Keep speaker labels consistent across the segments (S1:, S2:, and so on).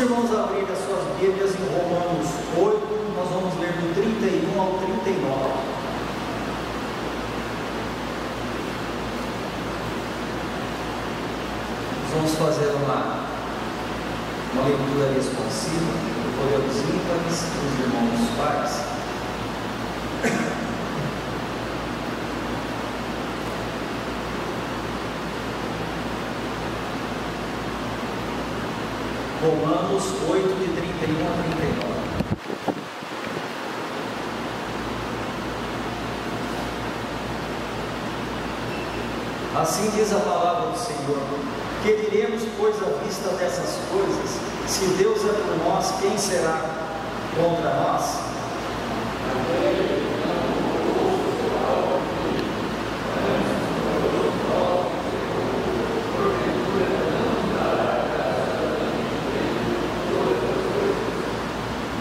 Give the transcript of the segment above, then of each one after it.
S1: irmãos abrirem as suas Bíblias em Romanos 8, nós vamos ler do 31 ao 39. Vamos fazer uma leitura responsiva, podemos ímpares, os irmãos pares. Romanos 8, de 31 a 39. Assim diz a palavra do Senhor: que diremos, pois, à vista dessas coisas? Se Deus é por nós, quem será contra nós?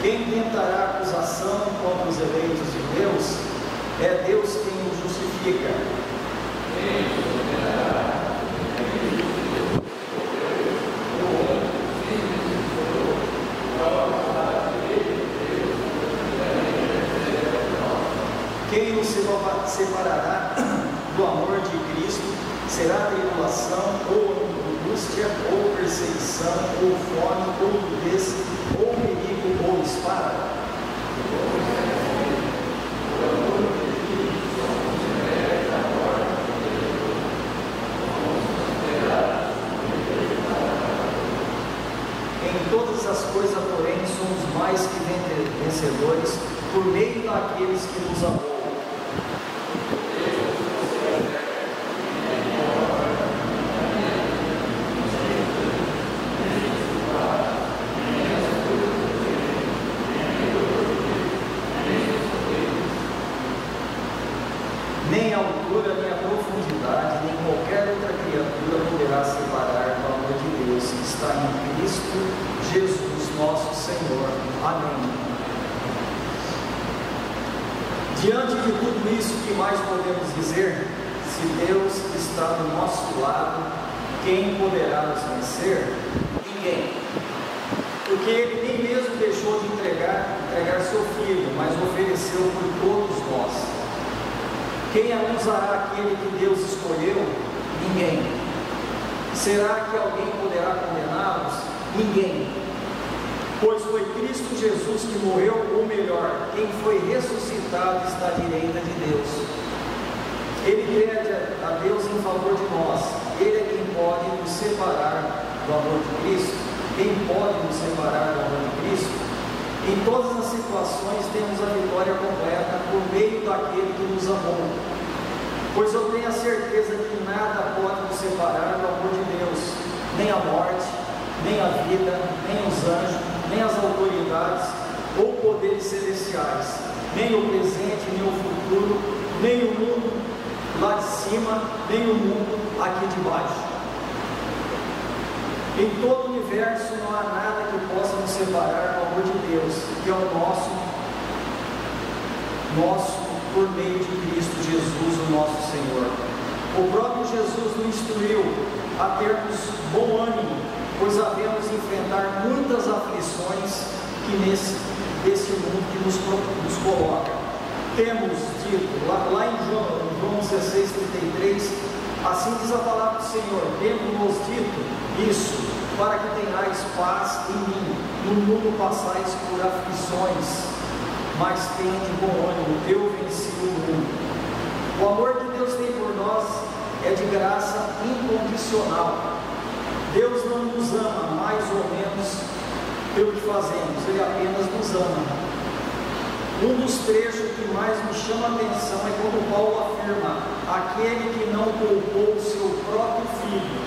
S1: Quem tentará acusação contra os eleitos de Deus? É Deus quem os justifica. Quem nos separará do amor de Cristo? Será tribulação, ou angústia, ou perseguição, ou fome, ou nudez, ou perigo, ou espada? Em todas as coisas, porém, somos mais que vencedores por meio daqueles que nos amam. Nem a altura, nem a profundidade, nem qualquer outra criatura poderá separar do amor de Deus que está em Cristo Jesus, nosso Senhor. Amém. Diante de tudo isso, que mais podemos dizer? Se Deus está do nosso lado, quem poderá nos vencer? Ninguém. Porque Ele nem mesmo deixou de entregar seu Filho, mas ofereceu por todos nós. Quem acusará aquele que Deus escolheu? Ninguém. Será que alguém poderá condená-los? Ninguém. Pois foi Cristo Jesus que morreu, ou melhor, quem foi ressuscitado está à direita de Deus. Ele pede a Deus em favor de nós. Ele é quem pode nos separar do amor de Cristo. Quem pode nos separar do amor de Cristo? Em todas as situações temos a vitória completa por meio daquele que nos amou. Pois eu tenho a certeza que nada pode nos separar do amor de Deus, nem a morte, nem a vida, nem os anjos, nem as autoridades ou poderes celestiais, nem o presente, nem o futuro, nem o mundo lá de cima, nem o mundo aqui de baixo. Em todo o universo não há nada que possa nos separar do amor de Deus, que é o nosso por meio de Cristo Jesus, o nosso Senhor. O próprio Jesus nos instruiu a termos bom ânimo, pois havemos de enfrentar muitas aflições que desse mundo que nos coloca. Temos dito, lá em João 16:33, assim diz a palavra do Senhor: temos dito isso, para que tenhais paz em mim. No mundo passais por aflições, mas tende bom ânimo, eu venci o mundo. O amor que Deus tem por nós é de graça incondicional. Deus não nos ama mais ou menos pelo que fazemos, Ele apenas nos ama. Um dos trechos que mais me chama a atenção é quando Paulo afirma: aquele que não poupou o seu próprio filho,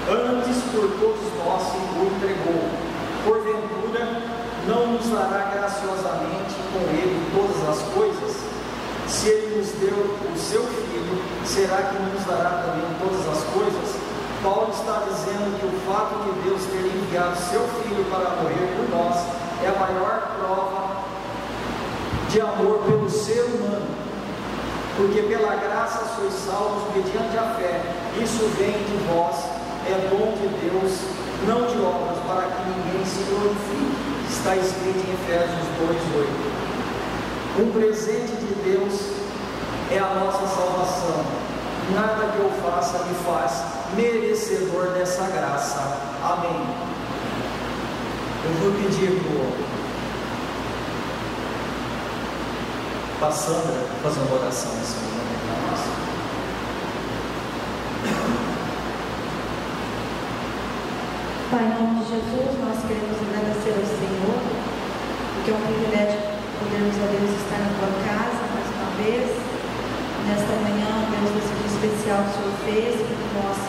S1: antes por todos nós o entregou, porventura não nos dará graciosamente com Ele todas as coisas? Se Ele nos deu o seu filho, será que não nos dará também todas as coisas? Paulo está dizendo que o fato de Deus ter enviado seu filho para morrer por nós é a maior prova de amor pelo ser humano, porque pela graça sois salvos mediante a fé. Isso vem de vós, é dom de Deus, não de obras, para que ninguém se glorifique. Está escrito em Efésios 2:8. Um presente de Deus é a nossa salvação. Nada que eu faça me faz merecedor dessa graça. Amém. Eu vou pedir para a Sandra fazer uma oração nesse momento para nós.
S2: Pai, em nome de Jesus, nós queremos agradecer ao Senhor, porque é um privilégio podermos, a Deus, estar na tua casa mais uma vez. Nesta manhã, Deus, esse dia especial que o Senhor fez, para que nós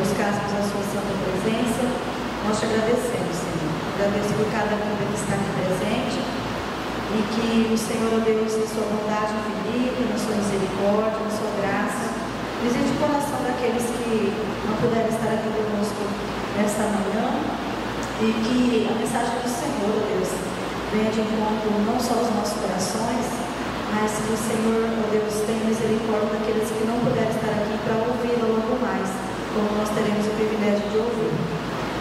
S2: buscássemos a sua santa presença. Nós te agradecemos, Senhor. Agradeço por cada vida que está aqui presente e que o Senhor, ó Deus, na sua bondade infinita, na sua misericórdia, na sua graça, visite o coração daqueles que não puderam estar aqui conosco nesta manhã, e que a mensagem do Senhor, ó Deus, venha de encontro não só aos nossos corações, mas que o Senhor, ó Deus, tenha misericórdia daqueles que não puderam estar aqui para ouvir logo mais, como nós teremos o privilégio de ouvir.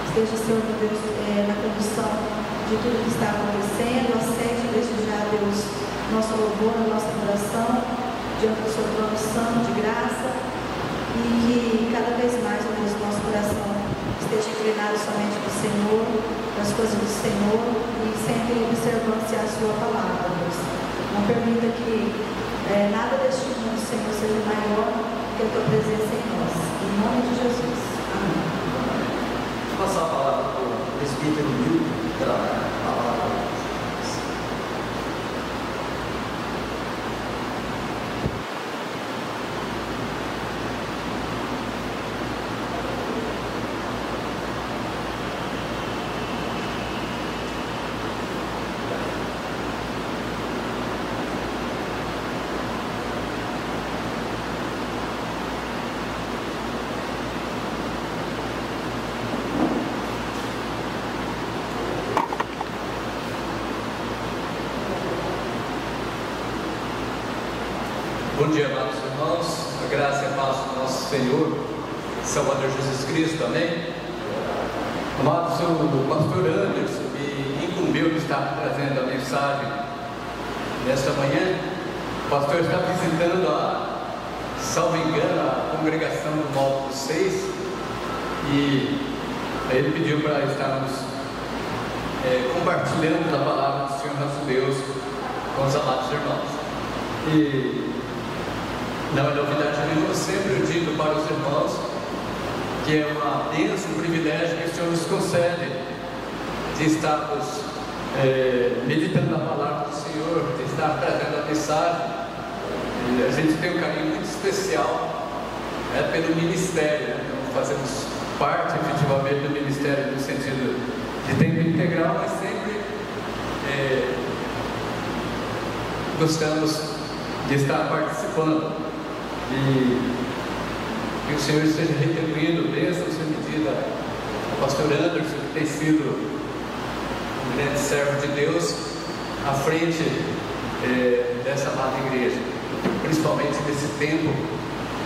S2: Esteja, Senhor, ó Deus, na condução de tudo que está acontecendo. Aceite desde já, Deus, nosso louvor, a nossa adoração diante do seu trono santo de graça, e que cada vez mais, ó Deus, nosso coração esteja inclinado somente para o Senhor, para as coisas do Senhor, e sempre observando-se a sua palavra, Deus. Não permita que nada deste mundo, Senhor, seja maior que a tua presença em nós. Em nome de Jesus. Amém.
S1: Vou passar a palavra para o presbítero Milton, para a palavra.
S3: Bom dia, amados irmãos, a graça e a paz do nosso Senhor, Salvador Jesus Cristo, amém? Amados, o pastor Anderson me incumbiu de estar trazendo a mensagem nesta manhã. O pastor está visitando salvo engano, a congregação do módulo 6, e ele pediu para estarmos compartilhando a palavra do Senhor nosso Deus com os amados irmãos. E não é novidade nenhuma, eu sempre digo para os irmãos que é uma bênção, um privilégio que o Senhor nos concede de estarmos meditando na palavra do Senhor, de estar trazendo a mensagem. E a gente tem um carinho muito especial pelo ministério, né? Então, fazemos parte efetivamente do ministério no sentido de tempo integral, mas sempre gostamos de estar participando. E o Senhor esteja retribuindo bênçãos em medida ao pastor Anderson, que tem sido um grande servo de Deus à frente dessa amada igreja, principalmente nesse tempo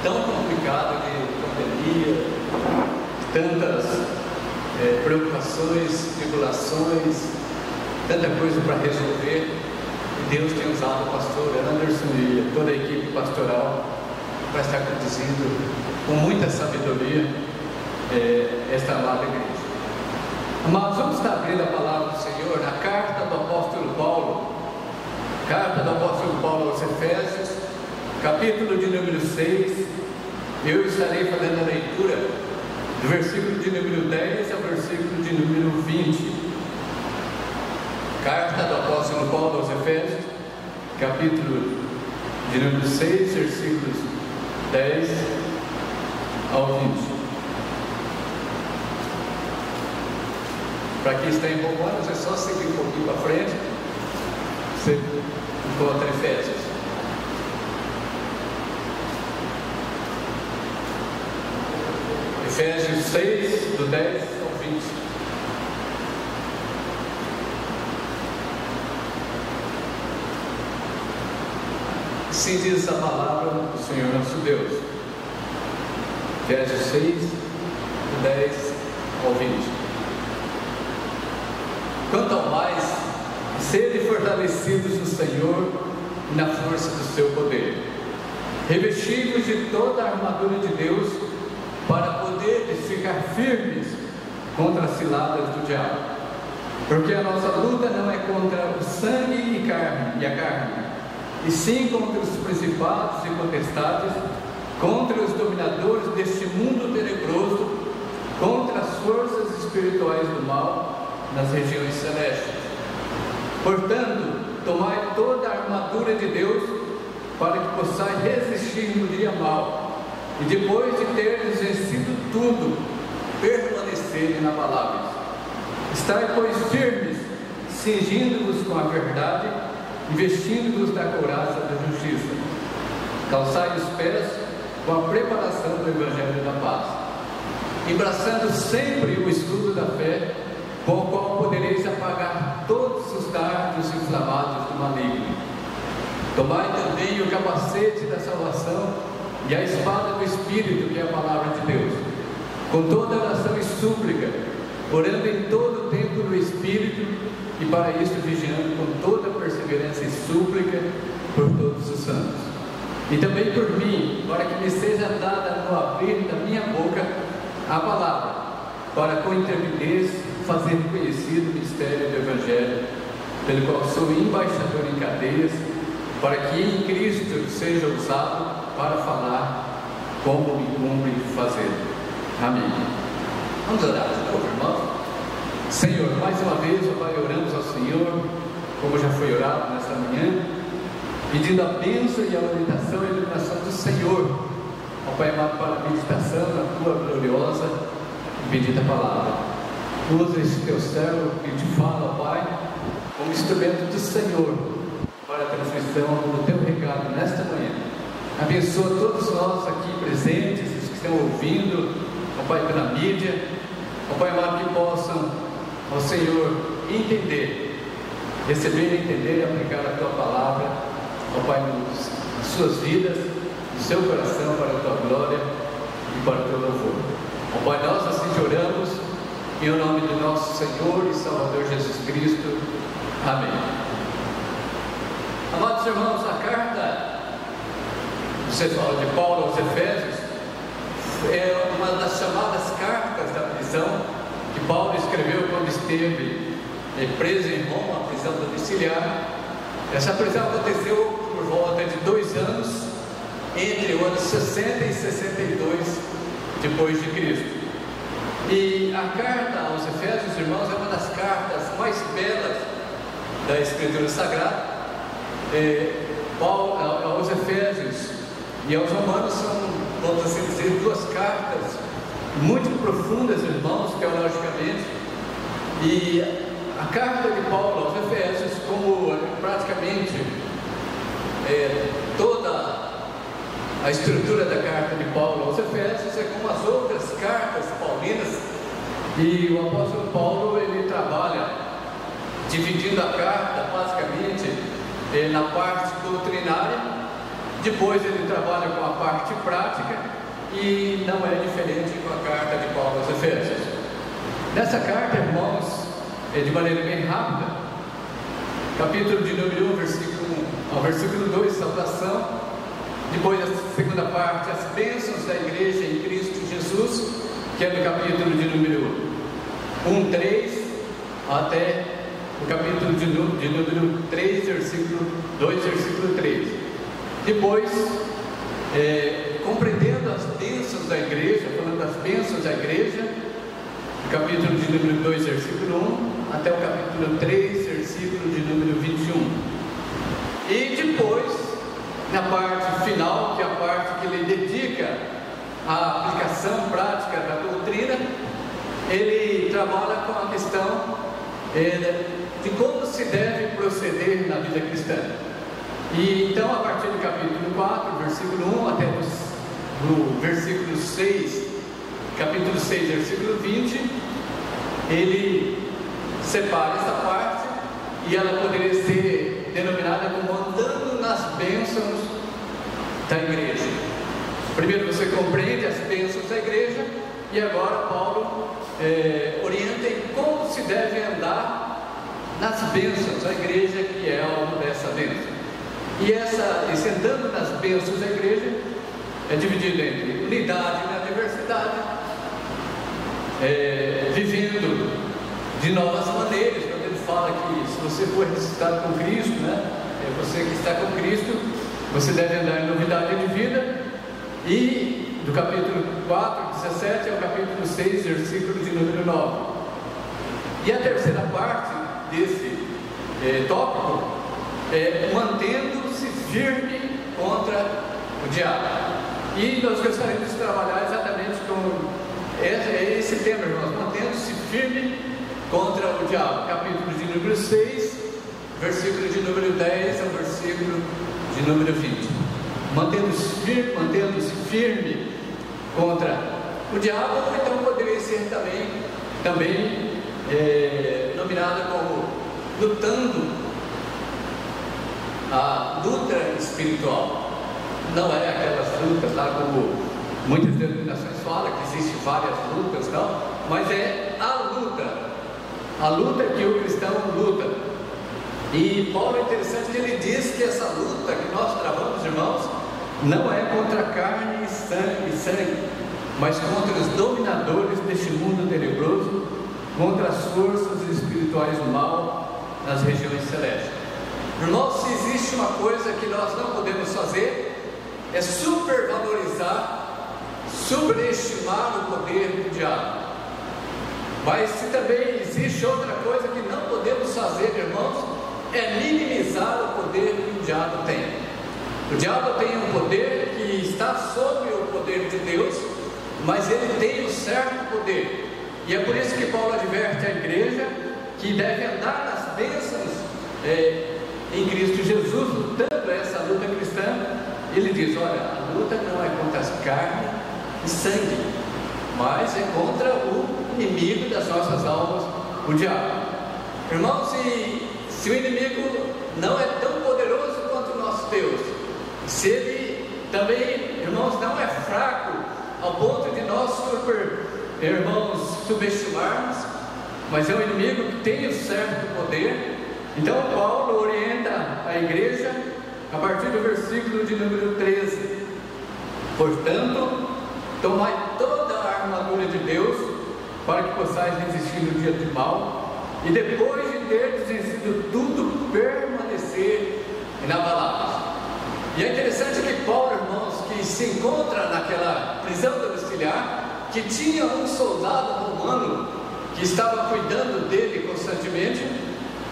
S3: tão complicado de pandemia, tantas preocupações, tribulações, tanta coisa para resolver. E Deus tem usado o pastor Anderson e toda a equipe pastoral para estar conduzindo com muita sabedoria esta amada igreja. Amados, vamos estar abrindo a palavra do Senhor na carta do apóstolo Paulo, aos Efésios, capítulo de número 6. Eu estarei fazendo a leitura do versículo de número 10 ao versículo de número 20. Carta do apóstolo Paulo aos Efésios, capítulo de número 6, versículos 10 ao 20. Para quem está em Romanos, é só seguir um pouquinho para frente, você encontra Efésios. Efésios 6, do 10 ao 20. Assim diz a palavra do Senhor nosso Deus. Efésios 6, do 10 ao 20. quanto ao mais, sede fortalecidos no Senhor e na força do seu poder. Revestivos de toda a armadura de Deus, para poderes ficar firmes contra as ciladas do diabo. Porque a nossa luta não é contra o sangue e a carne, e sim contra os principados e potestades, contra os dominadores deste mundo tenebroso, contra as forças espirituais do mal nas regiões celestes. Portanto, tomai toda a armadura de Deus, para que possais resistir no dia mau, e depois de teres vencido tudo, permanecer inabaláveis. Estai, pois, firmes, cingindo-vos com a verdade, e vestindo-vos da couraça da justiça. Calçai os pés com a preparação do Evangelho da paz, embraçando sempre o escudo da fé, com o qual podereis apagar todos os dardos inflamados do maligno. Tomai também o capacete da salvação e a espada do Espírito, que é a palavra de Deus, com toda oração e súplica, orando em todo o tempo no Espírito, e para isso vigiando com toda perseverança e súplica por todos os santos. E também por mim, para que me seja dada no abrir da minha boca a palavra, para com intrepidez fazer conhecido o mistério do Evangelho, pelo qual sou embaixador em cadeias, para que em Cristo seja usado para falar como me cumpre fazer. Amém. Vamos orar de novo, irmãos? Senhor, mais uma vez, ó Pai, oramos ao Senhor, como já foi orado nesta manhã, pedindo a bênção e a orientação e a iluminação do Senhor, ó Pai amado, para a meditação na Tua gloriosa e bendita palavra. Usa esse Teu servo que te fala, ó Pai, como instrumento do Senhor, para a transmissão do Teu recado nesta manhã. Abençoa todos nós aqui presentes, os que estão ouvindo, ó Pai, pela mídia, ó Pai amado, que possam, ó Senhor, entender, receber, entender e aplicar a Tua palavra, ó Pai, nas suas vidas, no seu coração, para a Tua glória e para o Teu louvor. Ó Pai, nós assim te oramos, em nome do nosso Senhor e Salvador Jesus Cristo. Amém. Amados irmãos, a carta de Paulo aos Efésios é uma das chamadas cartas da prisão que Paulo escreveu quando esteve preso em Roma, a prisão domiciliar. Essa prisão aconteceu por volta de 2 anos, entre o ano 60 e 62 depois de Cristo. E a carta aos Efésios, irmãos, é uma das cartas mais belas da Escritura Sagrada. Paulo aos Efésios e aos Romanos são, vamos assim dizer, 2 cartas muito profundas, irmãos, teologicamente. E a carta de Paulo aos Efésios, como praticamente toda a estrutura da carta de Paulo aos Efésios, é como as outras cartas paulinas. E o apóstolo Paulo, ele trabalha dividindo a carta basicamente na parte doutrinária, depois ele trabalha com a parte prática, e não é diferente com a carta de Paulo aos Efésios. Nessa carta, irmãos, de maneira bem rápida, capítulo de número 1, versículo 1 ao versículo 2, saudação. Depois a segunda parte, as bênçãos da igreja em Cristo Jesus, que é no capítulo de número 1, 3, até o capítulo de número 3, versículo 2, versículo 3. Depois, compreendendo as bênçãos da igreja, falando das bênçãos da igreja, capítulo de número 2, versículo 1, até o capítulo 3, versículo de número 21. E depois, na parte final, que é a parte que ele dedica à aplicação prática da doutrina, ele trabalha com a questão de como se deve proceder na vida cristã. E então, a partir do capítulo 4, versículo 1, até no versículo 6, capítulo 6, versículo 20, ele separa essa parte, e ela poderia ser denominada como andando nas bênçãos da igreja. Primeiro você compreende as bênçãos da igreja, e agora Paulo orienta em como se deve andar nas bênçãos, a igreja que é alvo dessa bênção. E esse andando nas bênçãos da igreja é dividido entre unidade na diversidade, vivendo de novas maneiras. Quando ele fala que se você for ressuscitado com Cristo, né, você que está com Cristo, você deve andar em novidade de vida. E do capítulo 4, 17 ao capítulo 6, versículo de número 9. E a terceira parte desse tópico é mantendo-se firme contra o diabo. E nós gostaríamos de trabalhar exatamente com esse tema, irmãos, mantendo-se firme contra o diabo. Capítulo de número 6, versículo de número 10 ao versículo de número 20. Mantendo-se firme contra o diabo, ou então poderia ser também nominado como lutando a luta espiritual. Não é aquelas lutas lá como muitas denominações falam, que existem várias lutas, não, mas é a luta que o cristão luta. E Paulo é interessante que ele diz que essa luta que nós travamos, irmãos, não é contra carne e sangue, mas contra os dominadores deste mundo tenebroso, contra as forças espirituais do mal nas regiões celestes. Irmãos, se existe uma coisa que nós não podemos fazer, é supervalorizar, superestimar o poder do diabo. Mas se também existe outra coisa que não podemos fazer, irmãos, é minimizar o poder que o diabo tem. O diabo tem um poder que está sobre o poder de Deus, mas ele tem um certo poder. E é por isso que Paulo adverte a igreja que deve andar nas bênçãos em Cristo Jesus, lutando essa luta cristã. Ele diz: olha, a luta não é contra as carnes e sangue, mas é contra o inimigo das nossas almas, o diabo. Irmãos, se o inimigo não é tão poderoso quanto o nosso Deus, se ele também, irmãos, não é fraco ao ponto de nós subestimarmos, mas é um inimigo que tem um certo poder. Então Paulo orienta a igreja a partir do versículo de número 13: portanto, tomai toda a armadura de Deus, para que possais resistir no dia do mal, e depois de ter vencido tudo, permanecer inabaláveis. E é interessante que Paulo, irmãos, que se encontra naquela prisão domiciliar, que tinha um soldado romano que estava cuidando dele constantemente,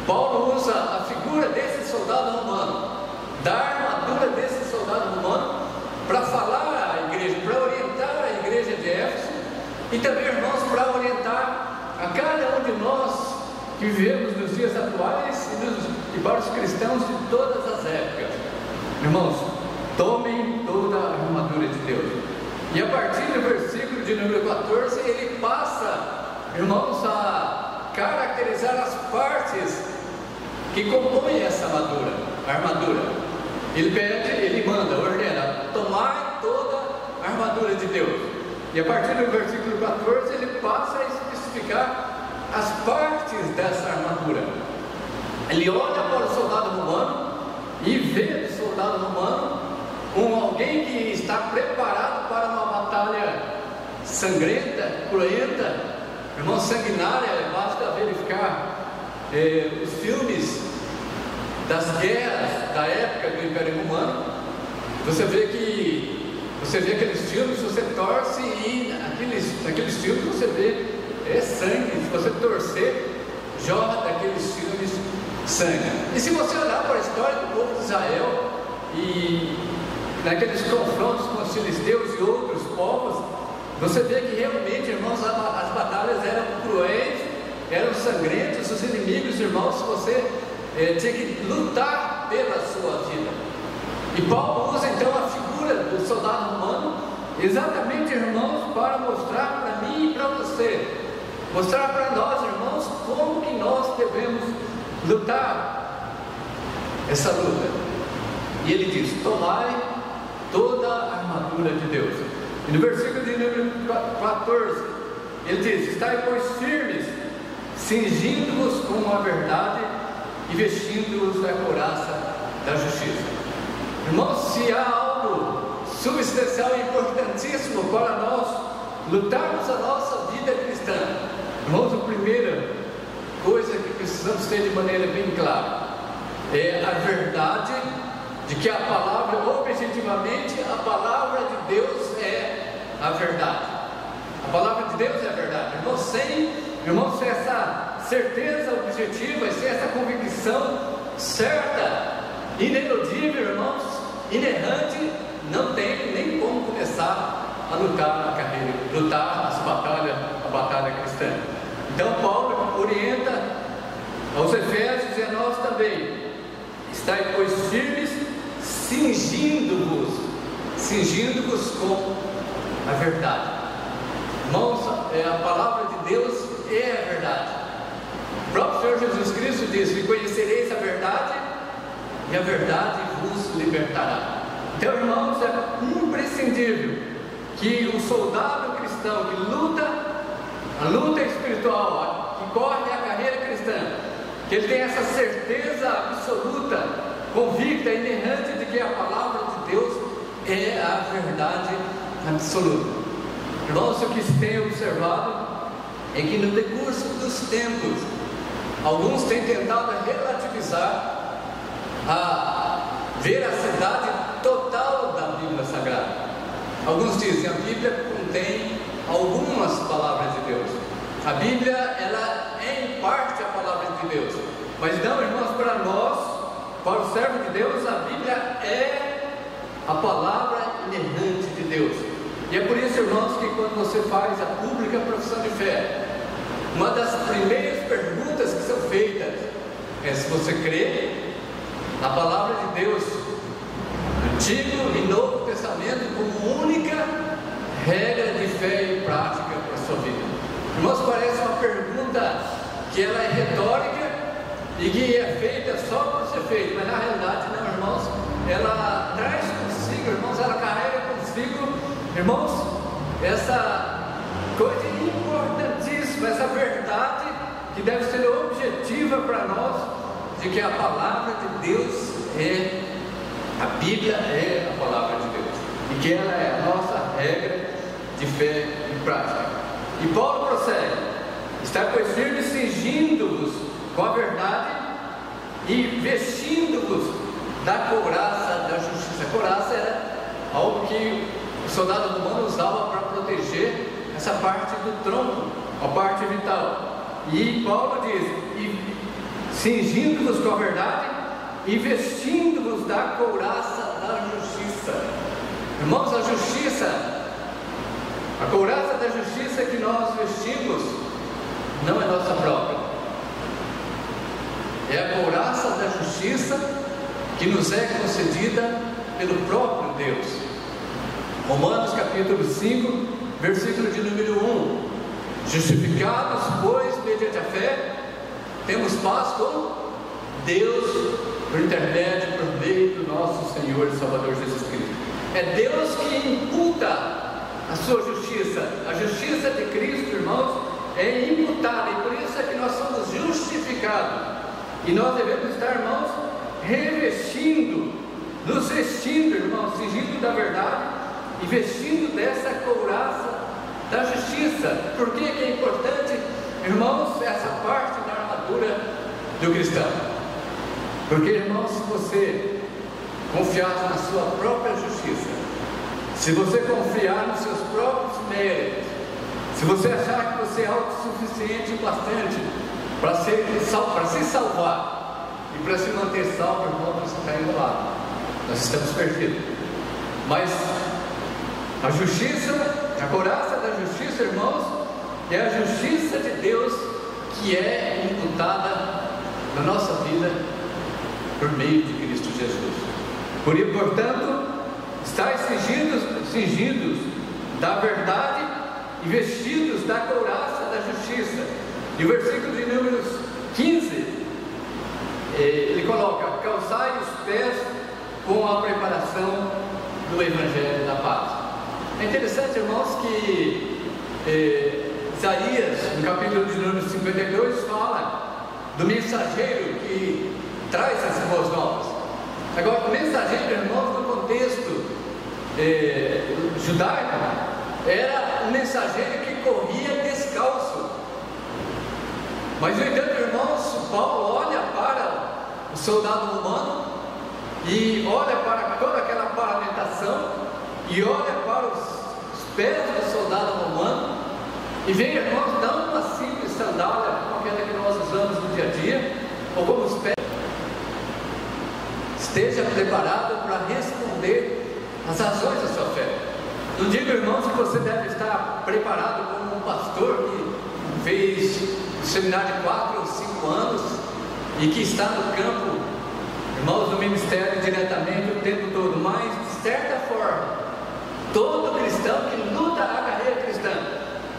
S3: Paulo usa a figura desse soldado romano, da armadura desse soldado romano, para falar à igreja, para orientar a igreja de Éfeso, e também, irmãos, para orientar a cada um de nós que vivemos nos dias atuais e para os cristãos de todas as épocas. Irmãos, tomem toda a armadura de Deus. E a partir do versículo de número 14, ele passa, irmãos, a caracterizar as partes que compõem essa armadura. Ele manda, ordena: tomai toda a armadura de Deus. E a partir do versículo 14, ele passa a especificar as partes dessa armadura. Ele olha para o soldado romano e vê no soldado romano alguém que está preparado para uma batalha sangrenta, cruenta, irmão, sanguinária. Basta verificar os filmes das guerras da época do Império Romano. Você vê aqueles filmes, você torce e naqueles filmes você vê sangue. Se você torcer, jorra daqueles filmes sangue. E se você olhar para a história do povo de Israel e naqueles confrontos com os filisteus e outros povos, você vê que realmente, irmãos, as batalhas eram cruéis, eram sangrentas. Os inimigos, irmãos, você tinha que lutar pela sua vida. E Paulo usa então a figura do soldado romano, exatamente, irmãos, para mostrar para mim e para você, mostrar para nós, irmãos, como que nós devemos lutar essa luta. E ele diz: tomai toda a armadura de Deus. E no versículo de número 14, ele diz: estai, pois, firmes, cingindo-vos com a verdade e vestindo-os da couraça da justiça. Irmãos, se há algo substancial e importantíssimo para nós lutarmos a nossa vida cristã, irmãos, a primeira coisa que precisamos ter de maneira bem clara é a verdade de que a palavra, objetivamente, a palavra de Deus é a verdade. A palavra de Deus é a verdade. Irmãos, sem essa certeza objetiva, sem essa convicção certa, ineludível, irmãos, inerrante, não tem nem como começar a lutar na carreira, lutar a batalha cristã. Então Paulo orienta aos Efésios e a nós também: estai, pois, firmes, cingindo-vos com a verdade. Irmãos, a palavra de Deus é a verdade. O próprio Senhor Jesus Cristo diz: e conhecereis a verdade, e a verdade vos libertará. Então, irmãos, é imprescindível que um soldado cristão que luta a luta espiritual, que corre a carreira cristã, que ele tenha essa certeza absoluta, convicta, inerrante de que a palavra de Deus é a verdade absoluta. Irmãos, o que se tem observado é que no decurso dos tempos, alguns têm tentado relativizar a veracidade total da Bíblia Sagrada. Alguns dizem: a Bíblia contém algumas palavras de Deus. A Bíblia, ela é em parte a palavra de Deus. Mas não, irmãos, para nós, para o servo de Deus, a Bíblia é a palavra inerrante de Deus. E é por isso, irmãos, que quando você faz a pública profissão de fé, uma das primeiras perguntas que são feitas é se você crê na palavra de Deus, Antigo e Novo Testamento, como única regra de fé e prática para a sua vida. Irmãos, parece uma pergunta que ela é retórica e que é feita só por ser feita, mas na realidade não, irmãos, ela traz consigo, irmãos, ela carrega consigo, irmãos, essa coisa importantíssima, essa verdade que deve ser objetiva para nós, de que a palavra de Deus a Bíblia é a palavra de Deus, e que ela é a nossa regra de fé e prática. E Paulo prossegue: estai, pois, firmes, cingindo-vos com a verdade e vestindo-vos da couraça da justiça. A couraça era algo que o soldado romano usava para proteger essa parte do tronco, a parte vital. E Paulo diz: e cingindo-vos com a verdade e vestindo-vos da couraça da justiça. Irmãos, a justiça, a couraça da justiça que nós vestimos não é nossa própria, é a couraça da justiça que nos é concedida pelo próprio Deus. Romanos capítulo 5, versículo de número 1: justificados, pois, mediante a fé, temos paz com Deus por intermédio, por meio do nosso Senhor e Salvador Jesus Cristo. É Deus que imputa a sua justiça. A justiça de Cristo, irmãos, é imputada, e por isso é que nós somos justificados. E nós devemos estar, irmãos, revestindo, nos vestindo, irmãos, cingindo da verdade e vestindo dessa couraça da justiça. Por que é importante, irmãos, essa parte da armadura do cristão? Porque, irmãos, se você confiar na sua própria justiça, se você confiar nos seus próprios méritos, se você achar que você é autossuficiente bastante para se salvar e para se manter salvo, irmão, você está indo lá, nós estamos perdidos. Mas a justiça, a couraça da justiça, irmãos, é a justiça de Deus que é imputada na nossa vida por meio de Cristo Jesus. Portanto, estais cingidos da verdade e vestidos da couraça da justiça. E o versículo de números 15, ele coloca: calçai os pés com a preparação do Evangelho da Paz. É interessante, irmãos, que Isaías, no capítulo de número 52, fala do mensageiro que traz as boas novas. Agora, o mensageiro, irmãos, no contexto judaico, era um mensageiro que corria descalço. Mas, no entanto, irmãos, Paulo olha para o soldado romano e olha para toda aquela paramentação e olha para os pés do soldado romano e vê, irmãos, não uma simples sandália como aquela que nós usamos no dia a dia, ou como os pés. Esteja preparado para responder as razões da sua fé. Não digo, irmãos, que você deve estar preparado como um pastor que fez o seminário de 4 ou 5 anos e que está no campo, irmãos, do ministério diretamente o tempo todo, mas de certa forma, todo cristão que luta a carreira cristã,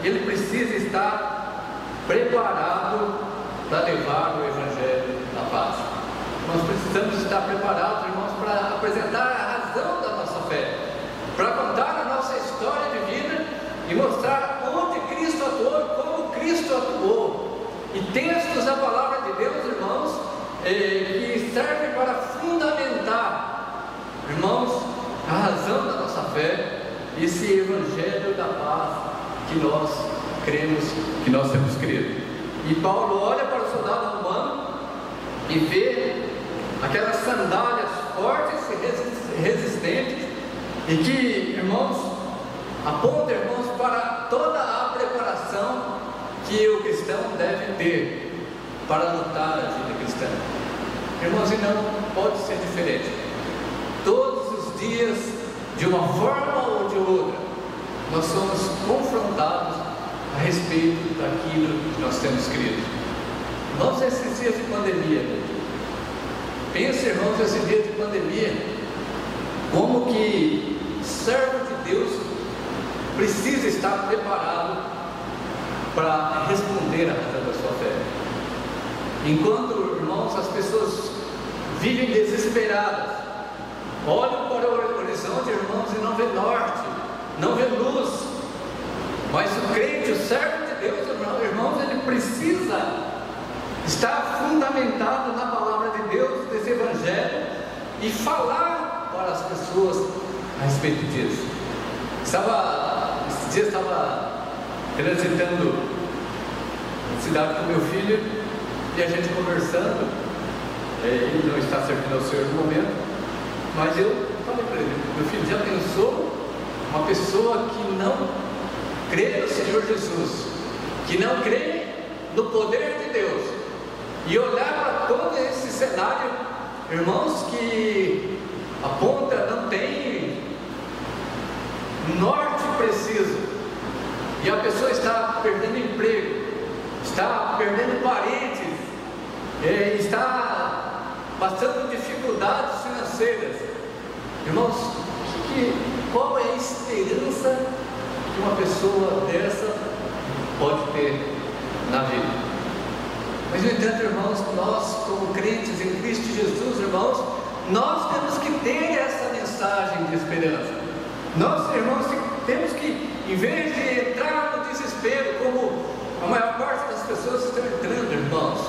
S3: ele precisa estar preparado para levar o Evangelho da paz. Nós precisamos estar preparados, irmãos, para apresentar a razão da nossa fé, para contar a nossa história de vida e mostrar onde Cristo atuou e como Cristo atuou. E textos da palavra de Deus, irmãos, que servem para fundamentar, irmãos, a razão da nossa fé, esse Evangelho da paz que nós cremos, que nós temos crido. E Paulo olha para o soldado romano e vê aquelas sandálias fortes e resistentes, e que, irmãos, aponta, irmãos, para toda a preparação que o cristão deve ter para lutar a vida cristã. Irmãos, e não pode ser diferente. Todos os dias, de uma forma ou de outra, nós somos confrontados a respeito daquilo que nós temos crido. Irmãos, esses dias de pandemia, pense, irmãos, esses dias de pandemia, como que o servo de Deus precisa estar preparado para responder à razão da sua fé. Enquanto, irmãos, as pessoas vivem desesperadas, olham para o horizonte, irmãos, e não vê norte, não vê luz. Mas o crente, o servo de Deus, irmãos, ele precisa estar fundamentado na palavra de Deus, desse Evangelho, e falar para as pessoas a respeito disso. Esse dia estava transitando na cidade com meu filho, e a gente conversando. Ele não está servindo ao Senhor no momento, mas eu falei para ele: meu filho, já pensou uma pessoa que não crê no Senhor Jesus, que não crê no poder de Deus, e olhar para todo esse cenário, irmãos, que aponta, não tem norte preciso, e a pessoa está perdendo emprego, está perdendo parentes, está passando dificuldades financeiras. Irmãos, qual é a esperança que uma pessoa dessa pode ter na vida? Mas, no entanto, irmãos, nós, como crentes em Cristo Jesus, irmãos, nós temos que ter essa mensagem de esperança. Nós, irmãos, temos que, em vez de entrar no desespero, como a maior parte das pessoas estão entrando, irmãos,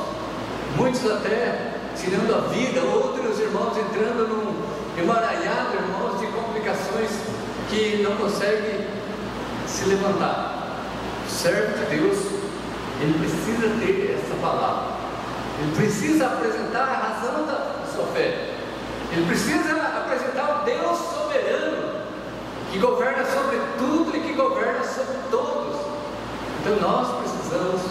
S3: muitos até tirando a vida, outros, irmãos, entrando num emaranhado, irmãos, de complicações que não conseguem se levantar. O servo de Deus, ele precisa ter essa palavra, ele precisa apresentar a razão da sua fé, ele precisa apresentar o Deus soberano, que governa sobre tudo e que governa sobre todos. Então nós precisamos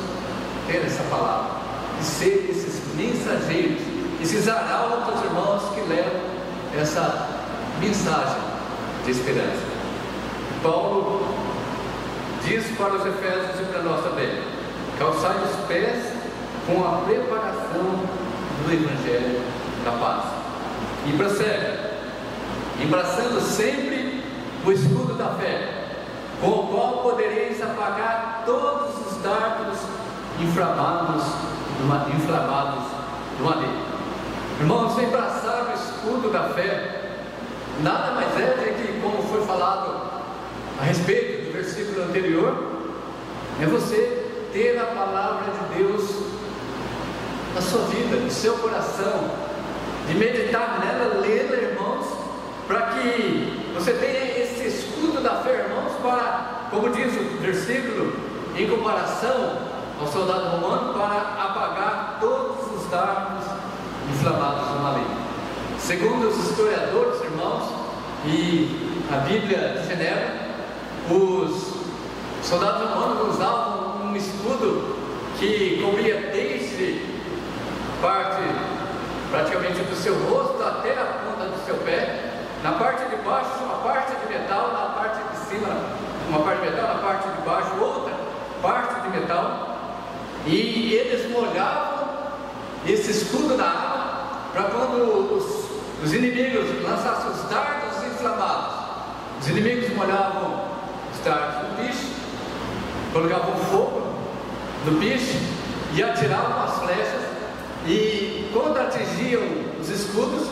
S3: ter essa palavra e ser esses mensageiros, esses arautos, irmãos, que levam essa mensagem de esperança. Paulo diz para os Efésios e para nós também: calçai os pés com a preparação do Evangelho da paz. E prossegue: embraçando sempre o escudo da fé, com o qual podereis apagar todos os dardos inflamados do maligno. Irmãos, embraçar o escudo da fé nada mais é do que, como foi falado a respeito do versículo anterior, é você ter a palavra de Deus na sua vida, no seu coração, de meditar nela, lê-la, irmãos, para que você tenha esse escudo da fé, irmãos, para, como diz o versículo, em comparação ao soldado romano, para apagar todos os dardos inflamados do maligno. Segundo os historiadores, irmãos, e a Bíblia de Genebra, os soldados romanos usavam um escudo que cobria desde parte praticamente do seu rosto até a ponta do seu pé. Na parte de baixo, uma parte de metal, na parte de cima, uma parte de metal, na parte de baixo, outra parte de metal. E eles molhavam esse escudo na arma para quando os inimigos lançassem os dardos inflamados. Os inimigos molhavam os dardos do piche, colocavam fogo no piche e atiravam as flechas. E quando atingiam os escudos,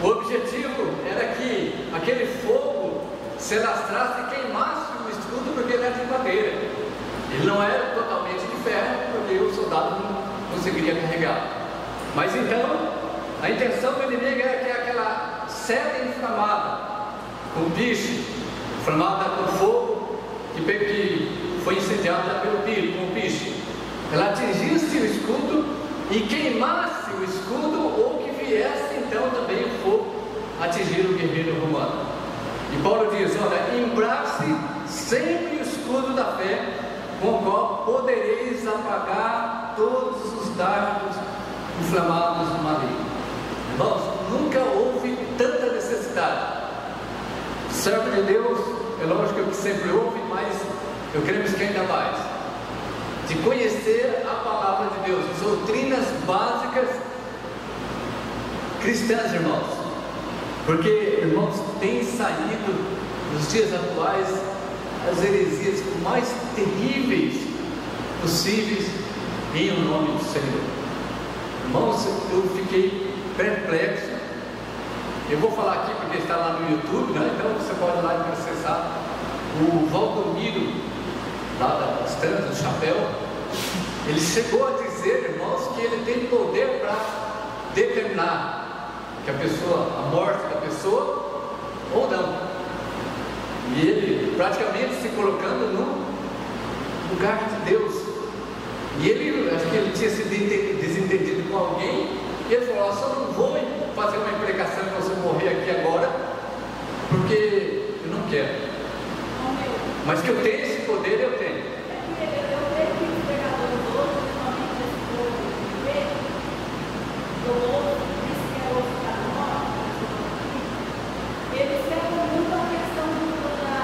S3: o objetivo era que aquele fogo se alastrasse e queimasse o escudo, porque ele era de madeira. Ele não era totalmente de ferro, porque o soldado não conseguiria carregar. Mas então, a intenção do inimigo era que aquela seda inflamada, com piche, inflamada com fogo, que foi incendiada pelo piche, ela atingisse o escudo e queimasse o escudo, ou que viesse então também o fogo atingir o guerreiro romano. E Paulo diz: olha, embrace sempre o escudo da fé, com o qual podereis apagar todos os dardos inflamados do maligno. Irmãos, nunca houve tanta necessidade. Servo de Deus, é lógico que sempre houve, mas eu creio que ainda mais, de conhecer a palavra de Deus, as doutrinas básicas cristãs, irmãos, porque, irmãos, tem saído nos dias atuais as heresias mais terríveis possíveis em o nome do Senhor. Irmãos, eu fiquei perplexo. Eu vou falar aqui porque está lá no YouTube, né? Então você pode ir lá e acessar. O Valdomiro, lá das Tantas, do Chapéu, ele chegou a dizer, irmãos, que ele tem poder para determinar que a morte da pessoa ou não. E ele praticamente se colocando no lugar de Deus. E ele, acho que ele tinha se desentendido com alguém, e ele falou: só não vou fazer uma imprecação para você morrer aqui agora, porque eu não quero. Mas que eu tenho esse poder, eu tenho.
S2: Eles pegam muito a questão da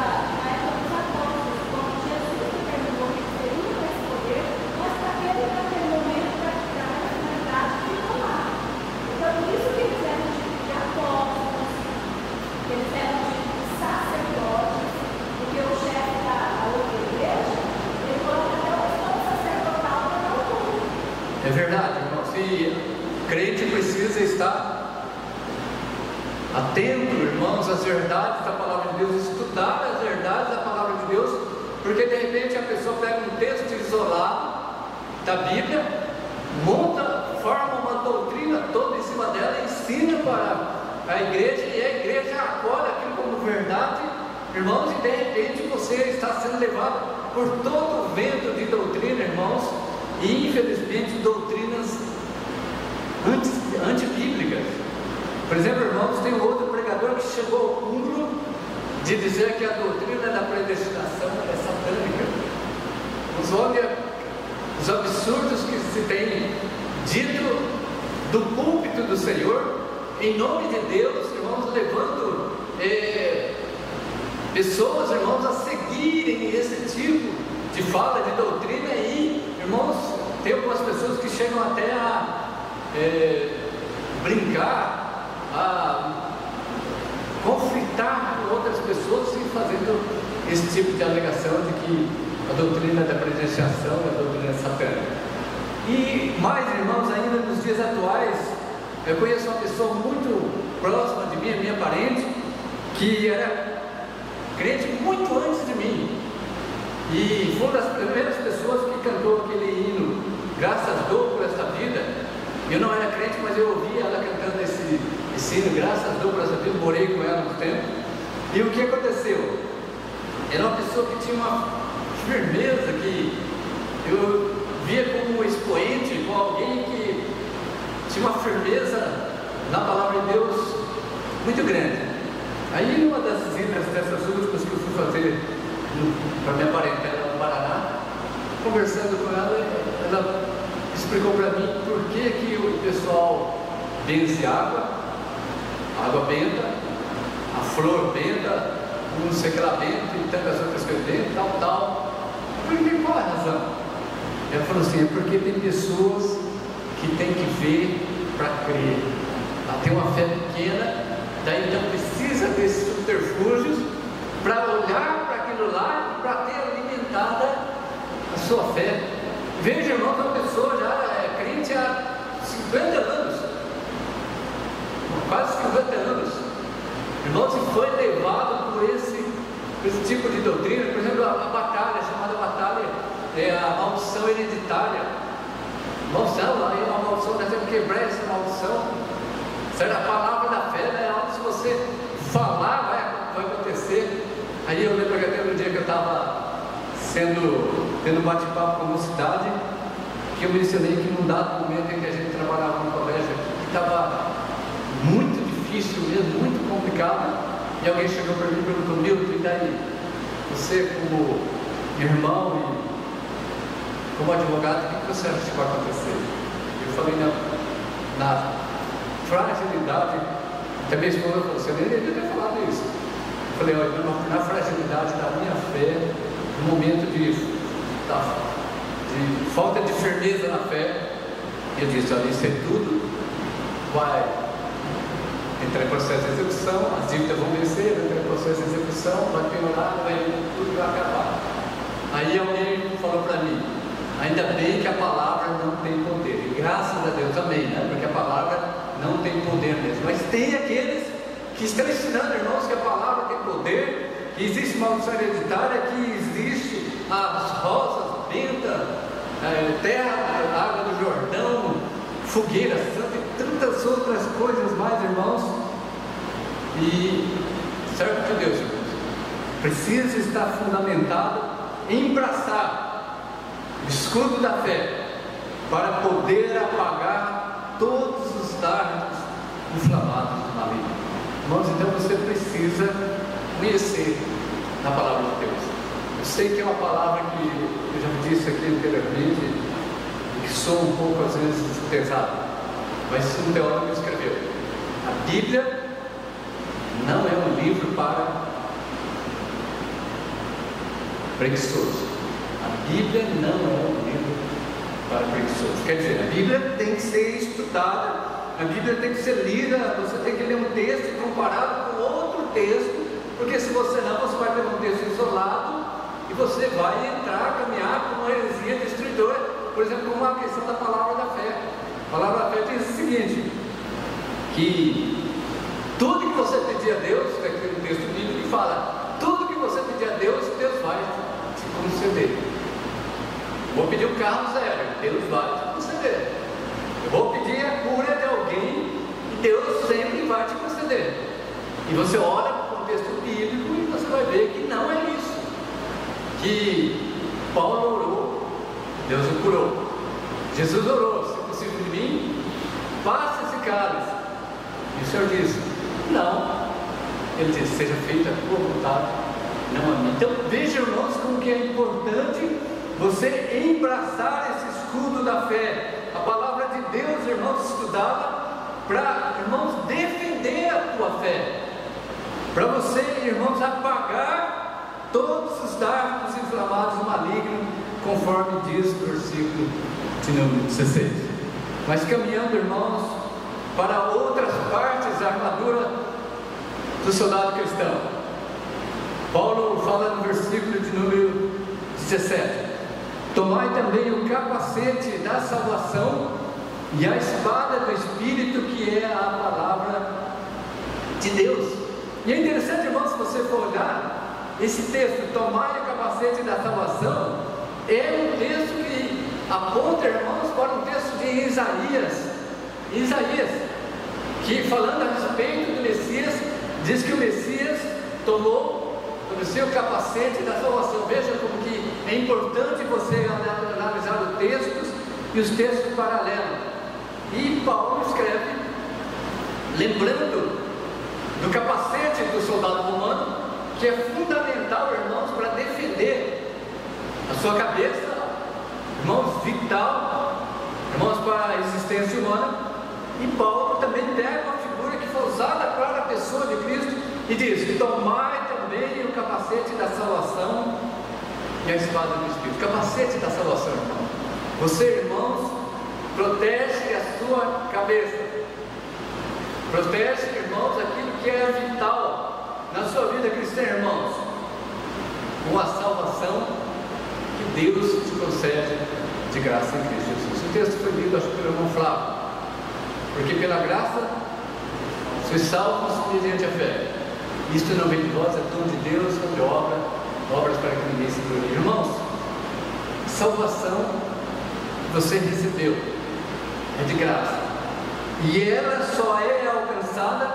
S2: época dos apóstolos, quando Jesus determinou que teria esse poder, mas para aquele momento, para a finalidade de tomar. Então, por isso que eles eram tipo de apóstolos, eles eram tipo de sacerdotes, porque o chefe da outra igreja, ele coloca até o escola sacerdotal para dar o culto.
S3: É verdade, irmão. Se crente precisa estar atento, irmãos, às verdades da palavra de Deus, estudar as verdades da palavra de Deus, porque de repente a pessoa pega um texto isolado da Bíblia, forma uma doutrina toda em cima dela, ensina para a igreja, e a igreja acolhe aquilo como verdade, irmãos, e de repente você está sendo levado por todo o vento de doutrina, irmãos, e infelizmente doutrinas antibíblicas. Por exemplo, irmãos, tem um outro pregador que chegou ao cúmulo de dizer que a doutrina da predestinação é satânica. Os absurdos que se tem dito do púlpito do Senhor, em nome de Deus, irmãos, levando pessoas, irmãos, a seguirem esse tipo de fala, de doutrina. E, irmãos, tem algumas pessoas que chegam até a brincar, a conflitar com outras pessoas e fazendo esse tipo de alegação de que a doutrina da predestinação é a doutrina satânica. E mais, irmãos, ainda nos dias atuais, eu conheço uma pessoa muito próxima de mim, a minha parente, que era crente muito antes de mim, e foi uma das primeiras pessoas que cantou aquele hino: graças dou por esta vida. ensino, graças a Deus, morei com ela um tempo. E o que aconteceu? Era uma pessoa que tinha uma firmeza, que eu via como um expoente, como alguém que tinha uma firmeza na palavra de Deus muito grande. Aí, uma dessas idas, dessas últimas que eu fui fazer para minha parentela no Paraná, conversando com ela, ela explicou para mim por que o pessoal benze água benta, a flor benta, não sei o que lá benta, e tantas outras coisas benta, tal. Por que? Qual é a razão? Ela falou assim: é porque tem pessoas que têm que ver para crer. Ela tem uma fé pequena, daí então precisa desses subterfúgios para olhar para aquilo lá e para ter alimentada a sua fé. Veja, irmãos, uma pessoa já é crente há 50 anos, quase 50 anos, irmãos, e foi levado por esse tipo de doutrina. Por exemplo, a batalha, chamada batalha, é a maldição hereditária. Maldição, aí é uma maldição, nós temos que quebrar essa maldição. Certo? A palavra da fé, né? Algo se você falar, vai acontecer. Aí eu lembro que até no dia que eu estava tendo bate-papo com a mocidade, que eu mencionei que num dado momento em que a gente trabalhava no colégio, que estava muito difícil mesmo, muito complicado, e alguém chegou para mim e perguntou: Milton, e daí? Você como irmão e como advogado, o que você acha que vai acontecer? Eu falei: não, na fragilidade, até minha esposa falou: você nem deveria ter falado isso. Eu falei: olha, na fragilidade da minha fé, no momento de falta de firmeza na fé, eu disse: olha, isso é tudo vai entrar em processo de execução, as dívidas vão vencer, vai entrar em processo de execução, vai piorar, tudo vai acabar. Aí alguém falou para mim: ainda bem que a palavra não tem poder. E graças a Deus, amém, né? Porque a palavra não tem poder mesmo. Mas tem aqueles que estão ensinando, irmãos, que a palavra tem poder, que existe maldição hereditária, que existe as rosas, benta, terra, água do Jordão, fogueira santa e tantas outras coisas mais, irmãos. E servo de Deus, irmãos, precisa estar fundamentado em abraçar o escudo da fé para poder apagar todos os dardos inflamados do maligno. Irmãos, então você precisa conhecer a palavra de Deus. Eu sei que é uma palavra que eu já disse aqui anteriormente, que soa um pouco às vezes pesada, mas um teólogo escreveu: a Bíblia não é um livro para preguiçosos. A Bíblia não é um livro para preguiçosos. Quer dizer, a Bíblia tem que ser estudada, a Bíblia tem que ser lida, você tem que ler um texto comparado com outro texto, porque se você não, você vai ter um texto isolado e você vai caminhar com uma heresia destruidora. Por exemplo, como a questão da palavra da fé. A palavra da fé diz o seguinte: que tudo que você pedir a Deus, aqui no texto bíblico que fala, tudo que você pedir a Deus, Deus vai te conceder. Vou pedir um carro zero, Deus vai te conceder. Eu vou pedir a cura de alguém e Deus sempre vai te conceder. E você olha para o contexto bíblico e você vai ver que não é isso. Que Paulo orou, Deus o curou. Jesus orou: se possível de mim, passe esse cálice. E o Senhor disse: não. Ele disse: seja feita a tua vontade, não a minha. Então veja, irmãos, como que é importante você embraçar esse escudo da fé, a palavra de Deus, irmãos, estudá-la para, irmãos, defender a tua fé, para você, irmãos, apagar todos os dardos inflamados do maligno, conforme diz o versículo de número 16. Mas caminhando, irmãos, para outras partes da armadura do soldado cristão, Paulo fala no versículo de número 17: tomai também o capacete da salvação e a espada do Espírito, que é a palavra de Deus. E é interessante, irmãos, se você for olhar esse texto, tomai o capacete da salvação, é um texto que aponta, irmãos, para um texto de Isaías, que, falando a respeito do Messias, diz que o Messias tomou sobre si o capacete da salvação. Veja como que é importante você analisar os textos e os textos paralelos. E Paulo escreve, lembrando do capacete do soldado romano, que é fundamental, irmãos, para defender a sua cabeça, irmãos, vital, irmãos, para a existência humana. E Paulo também pega uma figura que foi usada para a pessoa de Cristo e diz: tomai também o capacete da salvação e a espada do Espírito. Capacete da salvação, irmão. Você, irmãos, protege a sua cabeça, protege, irmãos, aquilo que é vital na sua vida cristã, irmãos, com a salvação que Deus te concede de graça em Cristo Jesus. O texto foi lido, acho que pelo irmão Flávio. Porque pela graça sois salvos mediante a fé. Isto não vem de vós, é dom de Deus, não de obras para que ninguém se glorie. Irmãos, salvação que você recebeu é de graça, e ela só é alcançada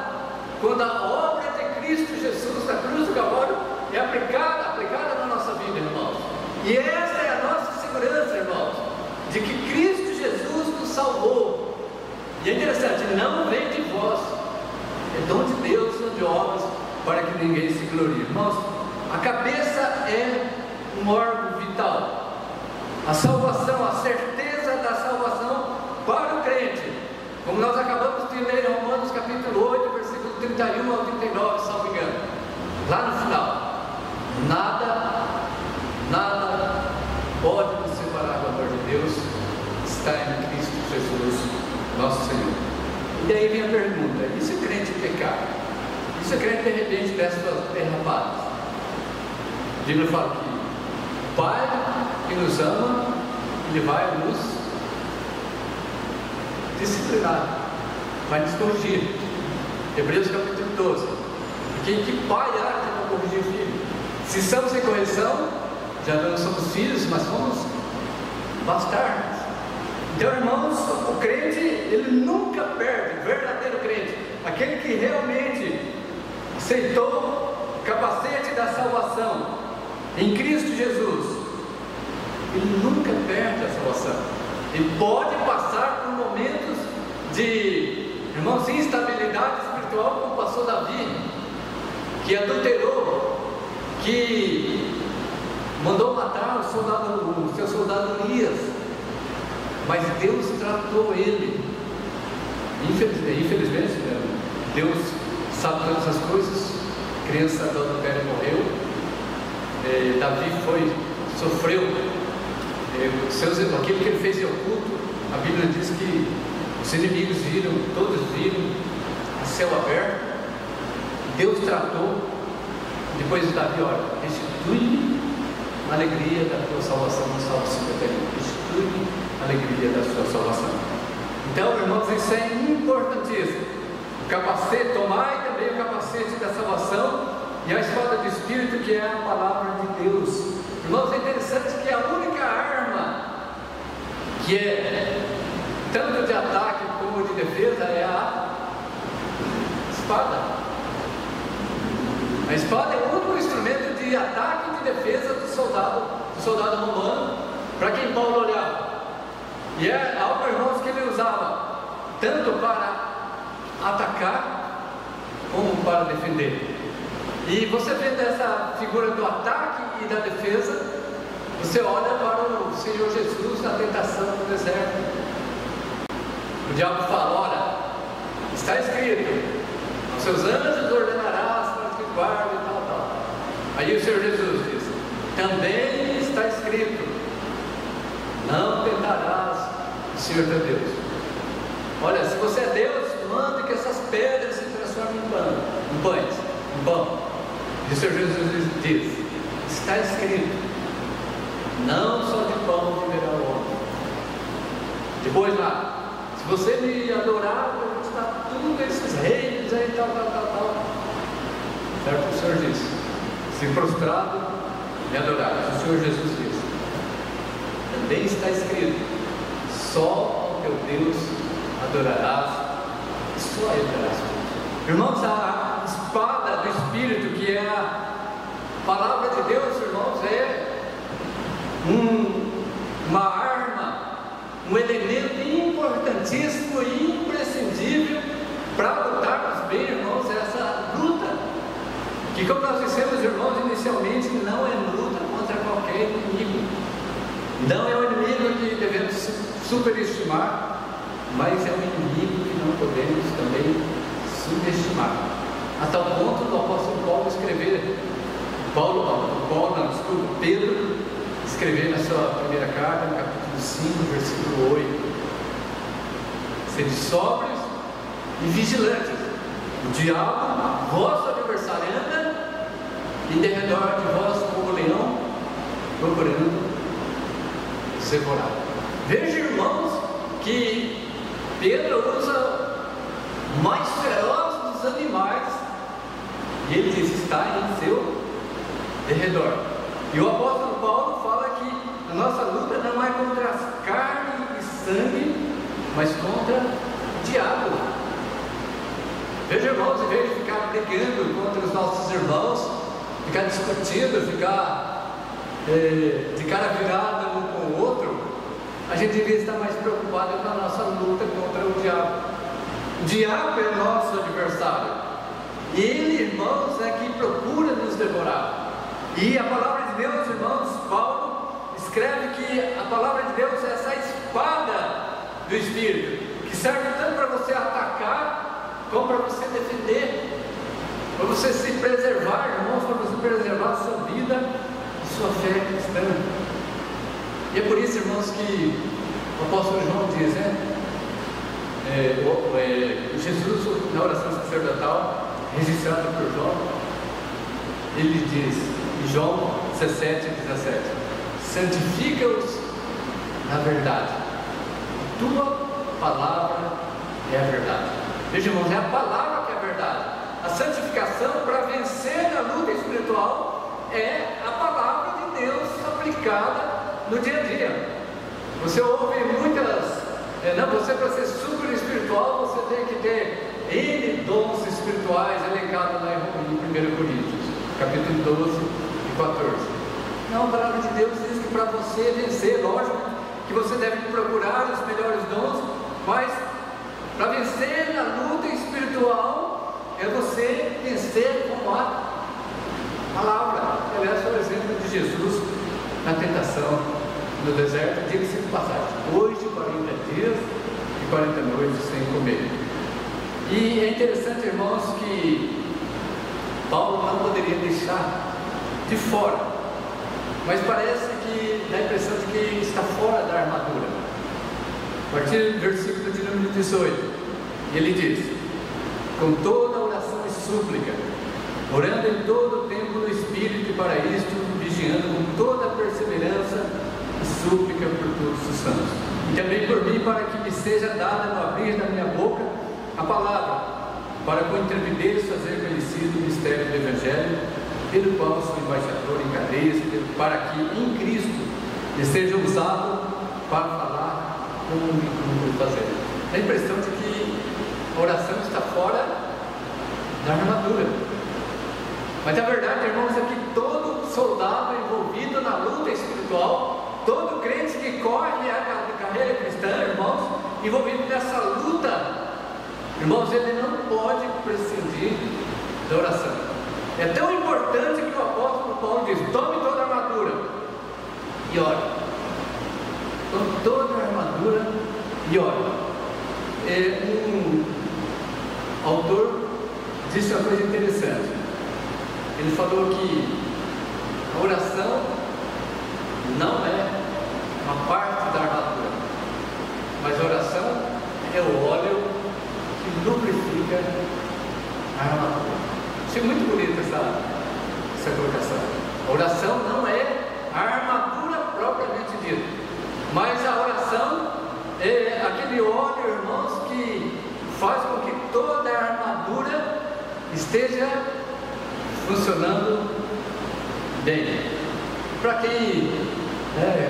S3: quando a obra de Cristo Jesus na cruz do Calvário é aplicada na nossa vida, irmãos. E essa é a nossa segurança, irmãos, de que Cristo Jesus nos salvou. E é interessante, não vem de vós, é dom de Deus, não de obras, para que ninguém se glorie. Irmãos, a cabeça é um órgão vital. A salvação, a certeza da salvação para o crente, como nós acabamos de ler em Romanos capítulo 8, versículo 31 ao 39, salvo engano, lá no final: nada pode nos separar do amor de Deus, está em Cristo Jesus, nosso Senhor. E daí vem a pergunta: e se o crente pecar? E se o crente de repente der suas derrapadas? A Bíblia fala que o Pai que nos ama, Ele vai nos disciplinar, vai nos corrigir. Hebreus capítulo 12. Porque que pai há que não corrigir o filho? Se estamos em correção, já não somos filhos, mas somos bastardos. Então, irmãos, o crente, ele nunca perde, o verdadeiro crente, aquele que realmente aceitou o capacete da salvação em Cristo Jesus, ele nunca perde a salvação. Ele pode passar por momentos de, irmãos, instabilidade espiritual, como passou Davi, que adulterou, que mandou matar o seu soldado Urias, mas Deus tratou ele. Infelizmente, Deus sabe todas as coisas. A criança do adultério morreu, Davi sofreu aquilo que ele fez em oculto. A Bíblia diz que os inimigos viram, todos viram, a céu aberto. Deus tratou. Depois de Davi, olha, restitui-me a alegria da tua salvação, no Salmo 51. Restitui-me a alegria da sua salvação. Então, irmãos, isso é importantíssimo. O capacete, tomai também o capacete da salvação e a espada do Espírito, que é a palavra de Deus. Irmãos, é interessante que a única arma que é tanto de ataque como de defesa é a espada. A espada é o único instrumento de ataque e de defesa do soldado romano, para quem Paulo olhava. E é algo, irmãos, que ele usava tanto para atacar como para defender. E você vendo essa figura do ataque e da defesa, você olha para o Senhor Jesus na tentação no deserto. O diabo fala: olha, está escrito, aos seus anjos ordenarás para que guardem e tal. Aí o Senhor Jesus diz: também está escrito, não tentarás o Senhor teu Deus. Olha, se você é Deus, mande que essas pedras se transformem em pão. E o Senhor Jesus diz: está escrito, não só de pão viverá o homem. Depois lá, se você me adorar, eu vou te dar tudo esses reinos aí, tal. Certo? O Senhor diz: se prostrado, me adorar. O Senhor Jesus diz: também está escrito, só ao teu Deus adorarás, Só Ele dará resposta. Irmãos, a espada do Espírito, que é a palavra de Deus, irmãos, é uma arma, um elemento importantíssimo e imprescindível para lutarmos bem, irmãos, essa luta, que, como nós dissemos, irmãos, inicialmente, não é luta contra qualquer inimigo, não é um inimigo que devemos superestimar, mas é um inimigo que não podemos também subestimar, a tal ponto do apóstolo Paulo escrever, Pedro escrever na sua primeira carta, no capítulo 5, versículo 8: sede sóbrios e vigilantes, o diabo, vosso adversário, anda em derredor de vós como leão, procurando se devorar. Veja, irmãos, que Pedro usa o mais feroz dos animais, e ele diz: está em seu derredor. E o apóstolo Paulo fala que a nossa luta não é contra as carne e sangue, mas contra o diabo. Veja, irmãos, em vez de ficar brigando contra os nossos irmãos, ficar discutindo, ficar de cara virada um com o outro, a gente devia estar mais preocupado com a nossa luta contra o diabo. O diabo é nosso adversário, e ele, irmãos, é que procura nos devorar. E a palavra de Deus, irmãos, Paulo escreve que a palavra de Deus é essa espada do Espírito, que serve tanto para você atacar, como para você defender, para você se preservar, irmãos, para você preservar a sua vida e sua fé cristã. E é por isso, irmãos, que o apóstolo João diz, Jesus, na oração sacerdotal, registrada por João, ele diz, em João 17, 17: santifica-os na verdade, tua palavra é a verdade. Veja, irmãos, é a palavra que é a verdade. A santificação para vencer a luta espiritual é a palavra de Deus aplicada no dia a dia. Você ouve muitas, você, para ser super espiritual, você tem que ter N dons espirituais elencados lá em 1 Coríntios, capítulo 12 e 14. Não, a palavra de Deus diz que para você vencer, lógico que você deve procurar os melhores dons, mas para vencer na luta espiritual é você vencer com a palavra. Aliás, foi o exemplo de Jesus na tentação no deserto, diga-se de passagem, depois de 40 dias e 40 noites sem comer. E é interessante, irmãos, que Paulo não poderia deixar de fora, mas parece que dá a impressão de que está fora da armadura. A partir do versículo de número 18, ele diz: com toda oração e súplica, orando em todo o tempo no Espírito, e para isto vigiando com toda perseverança e súplica por todos os santos, e também por mim, para que me seja dada no abrir da minha boca a palavra, para com intrepidez fazer conhecido o mistério do Evangelho, pelo qual sou embaixador em cadeias, para que em Cristo esteja usado para falar como me cumpre fazer. Dá a impressão de que a oração está fora da armadura. Mas a verdade, irmãos, é que todo soldado envolvido na luta espiritual, todo crente que corre a carreira cristã, irmãos, envolvido nessa luta, irmãos, ele não pode prescindir da oração. É tão importante que o apóstolo Paulo diz: tome toda a armadura e ore. Tome toda a armadura e ore. Um autor disse uma coisa interessante. Ele falou que a oração não é uma parte da armadura, mas a oração é o óleo que lubrifica a armadura. Achei muito bonita essa colocação. A oração não é a armadura propriamente dita, mas a oração é aquele óleo, irmãos, que faz com que toda a armadura esteja funcionando bem. Para quem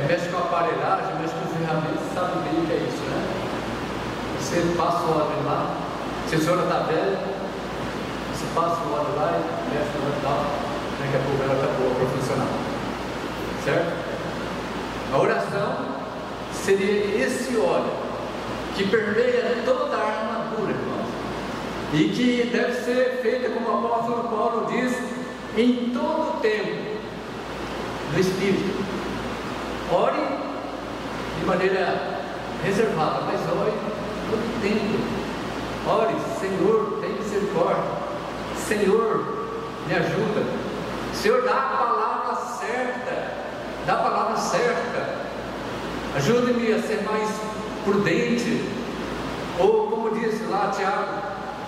S3: mexe com aparelhagem, mexe com ferramentas, sabe bem o que é isso, né? Você passa o óleo lá, tesoura está velha, você passa o óleo lá e mexe no tal, daqui a pouco ela está boa para funcionar. Certo? A oração seria esse óleo que permeia toda a armadura, irmãos, e que deve ser feita, como o apóstolo Paulo diz, em todo o tempo, no Espírito. Ore de maneira reservada, mas ore todo tempo. Ore, Senhor, tem misericórdia. Senhor, me ajuda. Senhor, dá a palavra certa. Dá a palavra certa. Ajude-me a ser mais prudente. Ou como diz lá Tiago,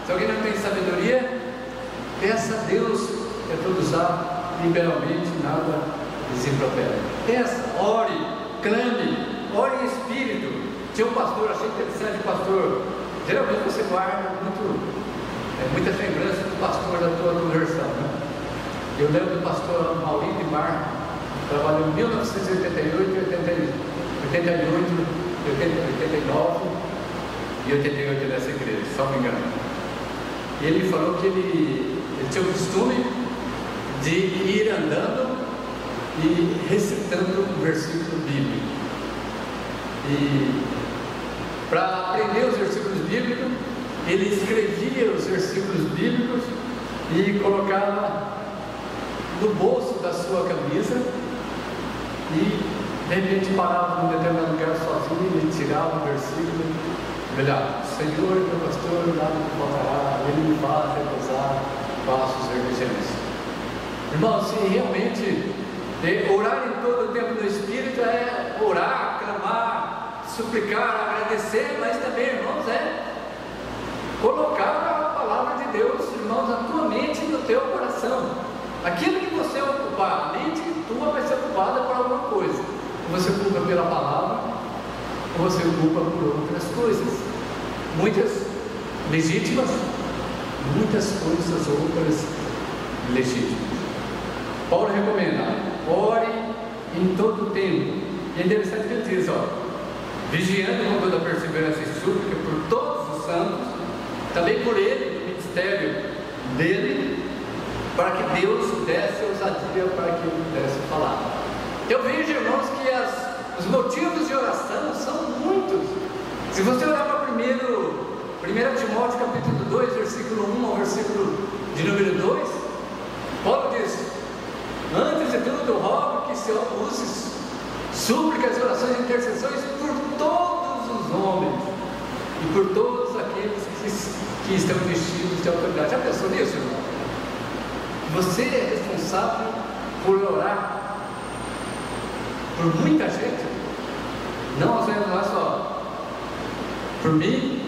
S3: se alguém não tem sabedoria, peça a Deus, que todos dá liberalmente, nada desimpropera. Peça, ore, clame, ore em espírito. Tinha um pastor, achei interessante, pastor. Geralmente você guarda muitas lembranças do pastor da tua conversão, né? Eu lembro do pastor Maurício de Mar, trabalhou em 1988, 88, 89 e 88 nessa igreja, se não me engano. Ele falou que ele tinha o costume de ir andando e recitando um versículo bíblico. E para aprender os versículos bíblicos, ele escrevia os versículos bíblicos e colocava no bolso da sua camisa e de repente parava num determinado lugar sozinho, ele tirava o versículo e olhava: Senhor, meu pastor, nada me faltará, ele me faz repousar passos verdejantes. Irmãos, se realmente orar em todo o tempo no Espírito é orar, clamar, suplicar, agradecer, mas também, irmãos, é colocar a palavra de Deus, irmãos, na tua mente e no teu coração. Aquilo que você ocupar, a mente tua vai ser ocupada por alguma coisa. Ou você ocupa pela palavra, ou você ocupa por outras coisas, muitas legítimas, muitas coisas outras legítimas. Paulo recomenda: ore em todo o tempo. E é interessante que ele diz, vigiando com toda perseverança e súplica por todos os santos, também por ele, no ministério dele, para que Deus desse ousadia para que ele pudesse falar. Eu vejo, irmãos, que os motivos de oração são muitos. Se você olhar para 1 Timóteo capítulo 2, versículo 1 ao versículo de número 2, Paulo diz: antes de tudo, rogo que se use súplicas, orações e intercessões por todos os homens e por todos aqueles que estão vestidos de autoridade. Já pensou nisso, irmão? Você é responsável por orar por muita gente, não é só por mim,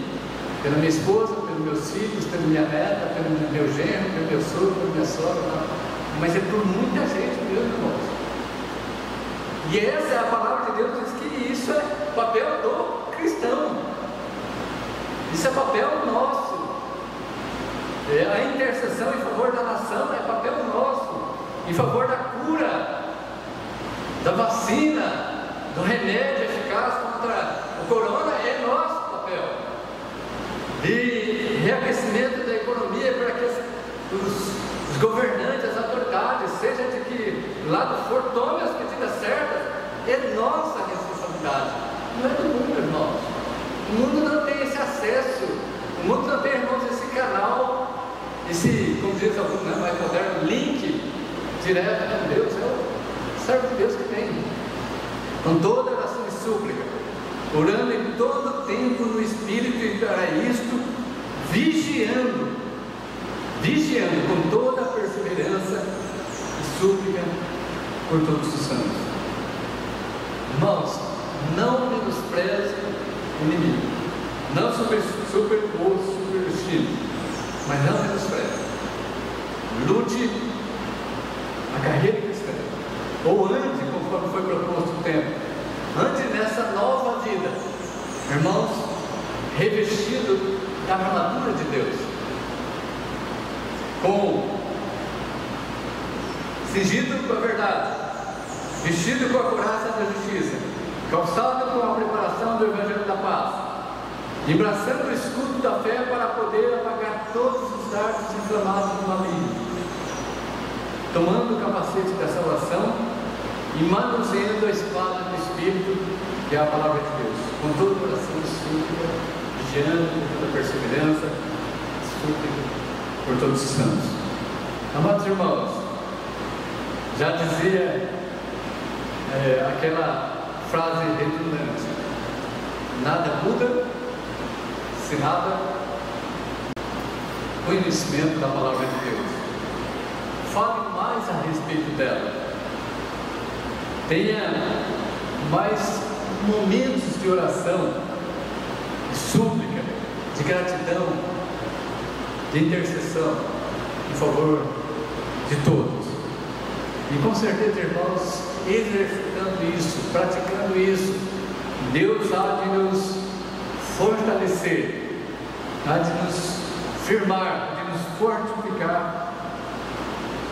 S3: pela minha esposa, pelos meus filhos, pela minha neta, pelo meu genro, pelo meu sogro, pela minha sogra, não. Mas é por muita gente mesmo, irmãos. E essa é a palavra de Deus, diz que isso é papel do cristão, isso é papel nosso. A intercessão em favor da nação é papel nosso, em favor da cura, da vacina, do remédio eficaz contra o corona, é nosso papel. De reaquecimento da economia para que os governantes, as autoridades, seja de que lado for, tome as medidas certas, é nossa responsabilidade, não é do mundo, irmãos. O mundo não tem esse acesso, o mundo não tem, irmãos, esse canal, esse, como diz alguns, mais moderno, link direto com Deus. É o servo de Deus que tem, com toda oração e súplica, orando em todo o tempo no Espírito, e para isto vigiando com toda a perseverança e súplica por todos os santos. Irmãos, não menospreze o inimigo, não superestime, mas não menospreze. Lute a carreira cristã, ou ande conforme foi proposto o tempo, ande nessa nova vida, irmãos, revestido da armadura de Deus, cingido com a verdade, vestido com a couraça da justiça, calçado com a preparação do Evangelho da paz, embraçando o escudo da fé para poder apagar todos os dardos inflamados do maligno, tomando o capacete da salvação e manuseando a espada do Espírito, que é a palavra de Deus, com todo o coração de súplica, vigiando com toda perseverança, súplica por todos os santos. Amados irmãos, já dizia aquela frase redundante: nada muda se nada conhecimento da palavra de Deus. Fale mais a respeito dela, tenha mais momentos de oração, de súplica, de gratidão, de intercessão em favor de todos. E com certeza, irmãos, exercitando isso, praticando isso, Deus há de nos fortalecer, há de nos firmar, há de nos fortificar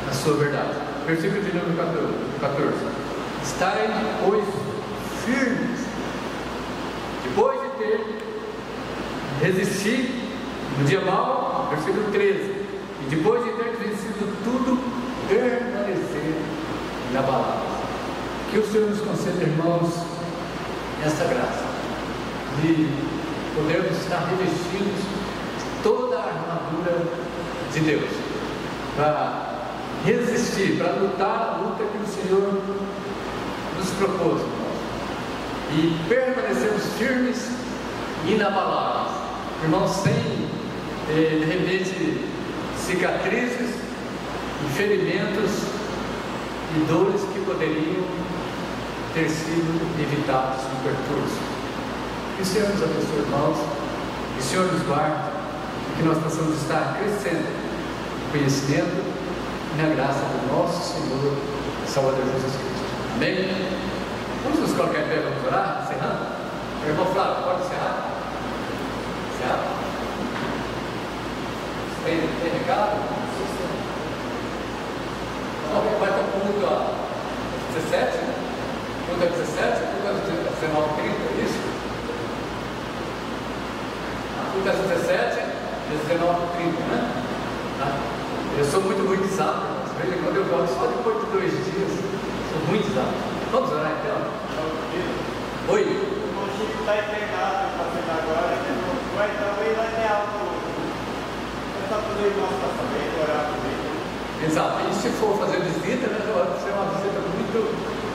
S3: na sua verdade. Versículo de número 14: estarem, pois, firmes, depois de ter resistido no dia mau, versículo 13, e depois de ter vencido tudo, permanecer inabaláveis. Que o Senhor nos conceda, irmãos, essa graça de podermos estar revestidos de toda a armadura de Deus, para resistir, para lutar a luta que o Senhor nos propôs, irmãos, e permanecermos firmes e inabaláveis, irmãos, sem de repente cicatrizes, ferimentos e dores que poderiam ter sido evitados no percurso. Que o Senhor nos abençoe, irmãos, que o Senhor nos guarde, e que nós possamos estar crescendo no conhecimento e na graça do nosso Senhor e Salvador Jesus Cristo. Amém? Vamos nos colocar em pé, vamos orar, encerrando? Irmão Flávio, pode encerrar? Encerrar? Tem recado? Vai estar com muito a 17, muito a 17, muito a 19, 30, é isso? Muito a 17, 19, 30, né? Eu sou muito ruim de exato, às vezes quando eu volto só depois de 2 dias, sou muito exato. Vamos orar então? Oi?
S4: O Chico está internado, fazendo agora, vai talvez vai ter algo. É só poder ir nosso passamento, orar por ele.
S3: Exato, e se for fazer visita, né, vai ser uma visita muito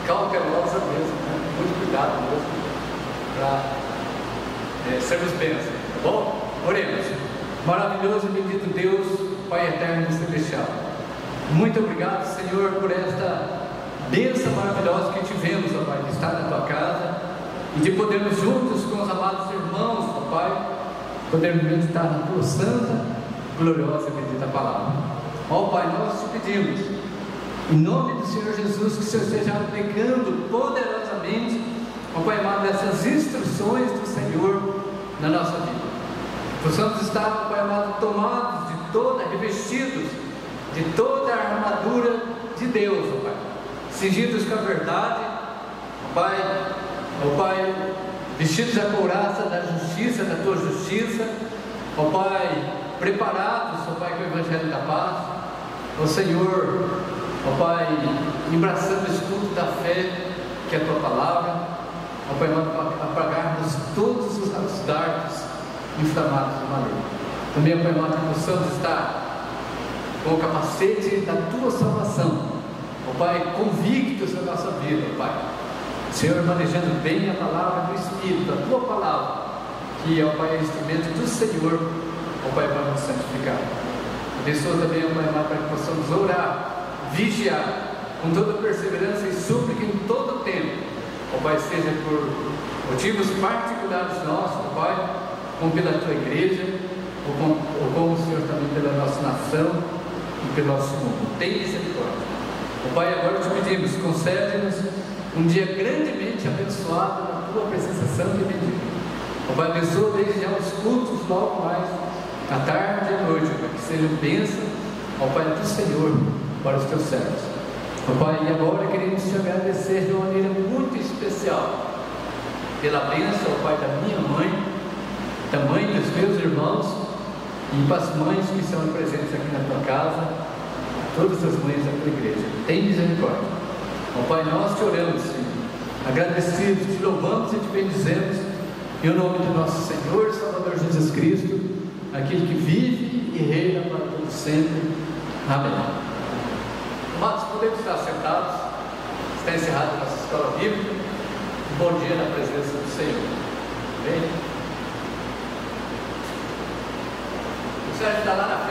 S3: cautelosa mesmo, né? Muito cuidado mesmo, para sermos bênçãos, tá bom? Oremos. Maravilhoso e bendito Deus, Pai eterno e celestial, muito obrigado, Senhor, por esta bênção maravilhosa que tivemos, ó Pai, de estar na Tua casa e de podermos juntos com os amados irmãos, ó Pai, podermos meditar na Tua santa, gloriosa e bendita palavra. Ó Pai, nós te pedimos, em nome do Senhor Jesus, que o Senhor esteja aplicando poderosamente, ó Pai amado, essas instruções do Senhor na nossa vida. Possamos estar, ó Pai amado, tomados de toda, revestidos de toda a armadura de Deus, ó Pai, cingidos com a verdade, ó Pai, vestidos da couraça da justiça, da Tua justiça, ó Pai, preparados, ó Pai, com o Evangelho da paz, ó Senhor, ó Pai, embraçando o escudo da fé, que é a Tua palavra, ó Pai, para apagarmos todos os dardos inflamados do maligno. Também, ó Pai, que possamos estar com o capacete da Tua salvação, ó Pai, convictos da nossa vida, ó Pai, Senhor, manejando bem a palavra do Espírito, a Tua palavra, que, ó Pai, é instrumento do Senhor, ó Pai, para nos santificar. Abençoa também, ó Pai, para que possamos orar, vigiar, com toda perseverança e súplica em todo o tempo, ó Pai, seja por motivos particulares nossos, ó Pai, como pela Tua igreja, ou como, Senhor, também pela nossa nação e pelo nosso mundo. Tem misericórdia. Ó Pai, agora te pedimos, concede-nos um dia grandemente abençoado na Tua presença santa e bendita. Ó Pai, abençoa desde já os cultos logo mais, à tarde e à noite, para que sejam bênção, ó Pai, do Senhor para os Teus servos. Ó Pai, e agora queremos Te agradecer de uma maneira muito especial pela bênção, ó Pai, da minha mãe, da mãe E para as mães que estão presentes aqui na tua casa, todas as mães da tua igreja, tem misericórdia. Ó Pai, nós te oramos, Senhor, agradecidos, te louvamos e te bendizemos, em nome do nosso Senhor e Salvador Jesus Cristo, aquele que vive e reina para todo sempre. Amém. Amados, podemos estar sentados. Está encerrada a nossa escola bíblica. Um bom dia na presença do Senhor. Amém? O Sérgio está lá na